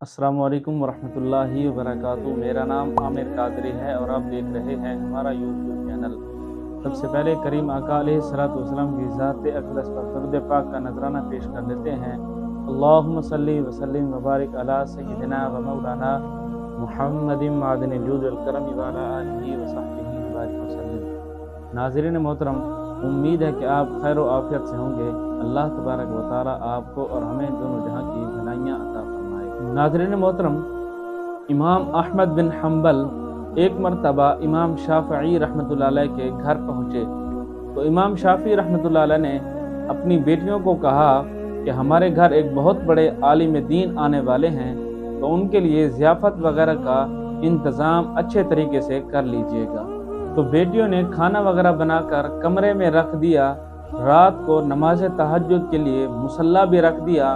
السلام علیکم ورحمۃ اللہ وبرکاتہ۔ میرا نام عامر قادری ہے اور آپ دیکھ رہے ہیں ہمارا یوٹیوب چینل۔ سب سے پہلے کریم آقا علیہ الصلوۃ والسلام کی ذات اقدس پر درود پاک کا نذرانہ پیش کر لیتے ہیں۔ اللہم صلی وسلم وبارک علی سیدنا و مولانا محمد معدن الجود والکرم وعلی آلہ وصحبہ وبارک وسلم۔ ناظرین محترم، امید ہے کہ آپ خیر و عافیت سے ہوں گے۔ اللہ تبارک و تعالی آپ کو اور ہمیں دونوں جہاں کی بھلائیاں عطا فرمائے۔ ناظرین محترم، امام احمد بن حنبل ایک مرتبہ امام شافعی رحمۃ اللہ علیہ کے گھر پہنچے تو امام شافعی رحمۃ اللہ علیہ نے اپنی بیٹیوں کو کہا کہ ہمارے گھر ایک بہت بڑے عالم دین آنے والے ہیں، تو ان کے لیے ضیافت وغیرہ کا انتظام اچھے طریقے سے کر لیجئے گا۔ تو بیٹیوں نے کھانا وغیرہ بنا کر کمرے میں رکھ دیا۔ رات کو نماز تہجد کے لیے مصلی بھی رکھ دیا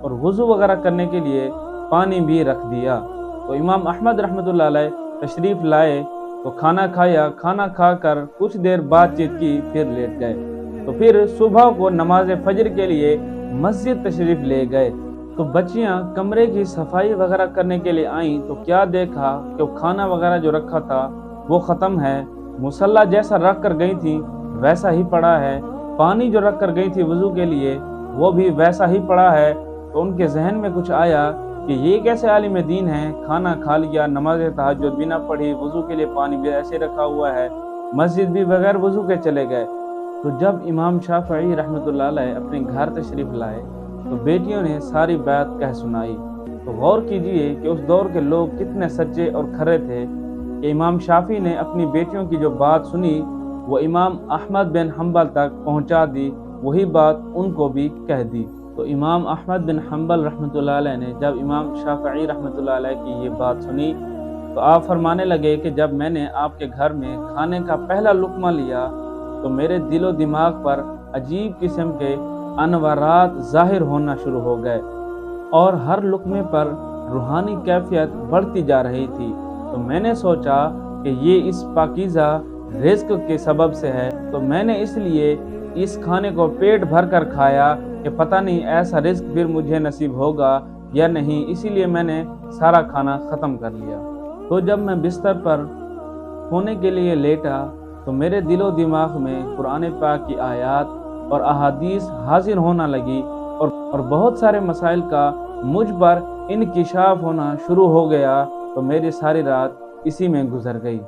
اور وضو وغیرہ کرنے کے لیے پانی بھی رکھ دیا۔ تو امام احمد رحمۃ اللہ علیہ تشریف لائے تو کھانا کھایا، کھانا کھا کر کچھ دیر بات چیت کی، پھر لیٹ گئے۔ تو پھر صبح کو نماز فجر کے لیے مسجد تشریف لے گئے تو بچیاں کمرے کی صفائی وغیرہ کرنے کے لیے آئیں تو کیا دیکھا کہ کھانا وغیرہ جو رکھا تھا وہ ختم ہے، مصلی جیسا رکھ کر گئی تھی ویسا ہی پڑا ہے، پانی جو رکھ کر گئی تھی وضو کے لیے وہ بھی ویسا ہی پڑا ہے۔ تو ان کے ذہن میں کچھ آیا کہ یہ کیسے عالم دین ہے، کھانا کھا لیا، نماز تہجد بھی نہ پڑھی، وضو کے لیے پانی بھی ایسے رکھا ہوا ہے، مسجد بھی بغیر وضو کے چلے گئے۔ تو جب امام شافعی رحمۃ اللہ علیہ اپنے گھر تشریف لائے تو بیٹیوں نے ساری بات کہہ سنائی۔ تو غور کیجئے کہ اس دور کے لوگ کتنے سچے اور کھرے تھے کہ امام شافعی نے اپنی بیٹیوں کی جو بات سنی وہ امام احمد بن حنبل تک پہنچا دی، وہی بات ان کو بھی کہہ دی۔ تو امام احمد بن حنبل رحمۃ اللہ علیہ نے جب امام شافعی رحمۃ اللہ علیہ کی یہ بات سنی تو آپ فرمانے لگے کہ جب میں نے آپ کے گھر میں کھانے کا پہلا لقمہ لیا تو میرے دل و دماغ پر عجیب قسم کے انوارات ظاہر ہونا شروع ہو گئے اور ہر لقمے پر روحانی کیفیت بڑھتی جا رہی تھی۔ تو میں نے سوچا کہ یہ اس پاکیزہ رزق کے سبب سے ہے، تو میں نے اس لیے اس کھانے کو پیٹ بھر کر کھایا کہ پتہ نہیں ایسا رزق پھر مجھے نصیب ہوگا یا نہیں، اسی لیے میں نے سارا کھانا ختم کر لیا۔ تو جب میں بستر پر سونے کے لیے لیٹا تو میرے دل و دماغ میں قرآن پاک کی آیات اور احادیث حاضر ہونا لگی اور بہت سارے مسائل کا مجھ پر انکشاف ہونا شروع ہو گیا۔ تو میری ساری رات اسی میں گزر گئی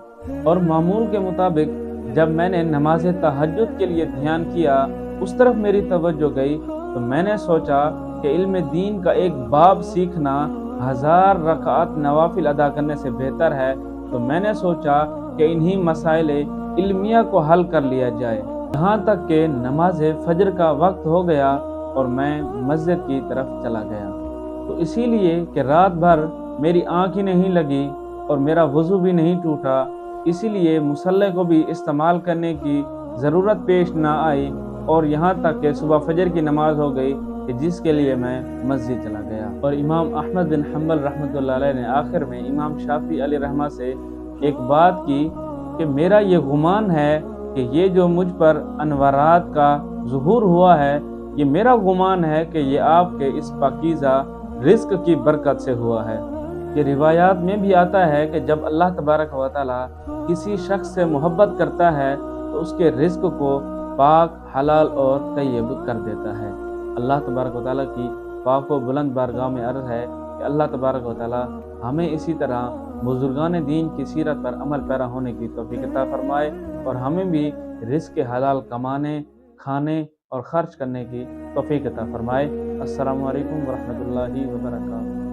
اور معمول کے مطابق جب میں نے نماز تہجد کے لیے دھیان کیا، اس طرف میری توجہ گئی تو میں نے سوچا کہ علم دین کا ایک باب سیکھنا 1000 رکعت نوافل ادا کرنے سے بہتر ہے۔ تو میں نے سوچا کہ انہی مسائل علمیہ کو حل کر لیا جائے، یہاں تک کہ نماز فجر کا وقت ہو گیا اور میں مسجد کی طرف چلا گیا۔ تو اسی لیے کہ رات بھر میری آنکھ ہی نہیں لگی اور میرا وضو بھی نہیں ٹوٹا، اسی لیے مصلی کو بھی استعمال کرنے کی ضرورت پیش نہ آئی اور یہاں تک کہ صبح فجر کی نماز ہو گئی کہ جس کے لیے میں مسجد چلا گیا۔ اور امام احمد بن حنبل رحمۃ اللہ علیہ نے آخر میں امام شافعی علیہ رحمہ سے ایک بات کی کہ میرا یہ گمان ہے کہ یہ جو مجھ پر انوارات کا ظہور ہوا ہے، یہ میرا گمان ہے کہ یہ آپ کے اس پاکیزہ رزق کی برکت سے ہوا ہے۔ یہ روایات میں بھی آتا ہے کہ جب اللہ تبارک و تعالی کسی شخص سے محبت کرتا ہے تو اس کے رزق کو پاک، حلال اور طیب کر دیتا ہے۔ اللہ تبارک و تعالیٰ کی پاک و بلند بارگاہ میں عرض ہے کہ اللہ تبارک و تعالیٰ ہمیں اسی طرح بزرگان دین کی سیرت پر عمل پیرا ہونے کی توفیق عطا فرمائے اور ہمیں بھی رزق حلال کمانے، کھانے اور خرچ کرنے کی توفیق عطا فرمائے۔ السلام علیکم ورحمۃ اللہ وبرکاتہ۔